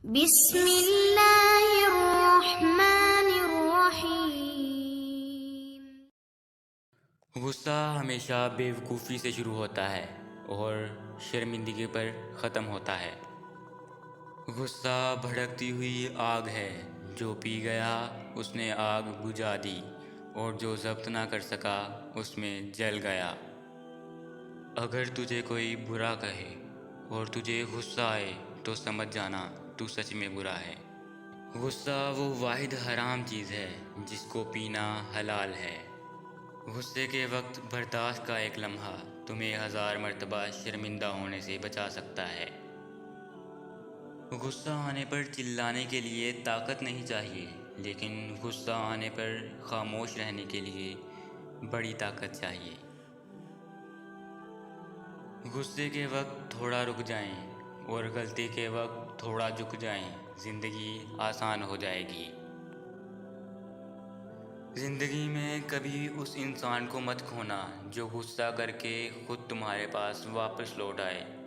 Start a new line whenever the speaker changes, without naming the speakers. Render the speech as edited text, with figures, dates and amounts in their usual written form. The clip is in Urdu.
بسم اللہ الرحمن الرحیم۔
غصہ ہمیشہ بیوقوفی سے شروع ہوتا ہے اور شرمندگی پر ختم ہوتا ہے۔ غصہ بھڑکتی ہوئی آگ ہے، جو پی گیا اس نے آگ بجھا دی، اور جو ضبط نہ کر سکا اس میں جل گیا۔ اگر تجھے کوئی برا کہے اور تجھے غصہ آئے تو سمجھ جانا تو سچ میں برا ہے۔ غصہ وہ واحد حرام چیز ہے جس کو پینا حلال ہے۔ غصے کے وقت برداشت کا ایک لمحہ تمہیں 1000 مرتبہ شرمندہ ہونے سے بچا سکتا ہے۔ غصہ آنے پر چلانے کے لیے طاقت نہیں چاہیے، لیکن غصہ آنے پر خاموش رہنے کے لیے بڑی طاقت چاہیے۔ غصے کے وقت تھوڑا رک جائیں اور غلطی کے وقت تھوڑا جھک جائیں، زندگی آسان ہو جائے گی۔ زندگی میں کبھی اس انسان کو مت کھونا جو غصہ کر کے خود تمہارے پاس واپس لوٹ آئے۔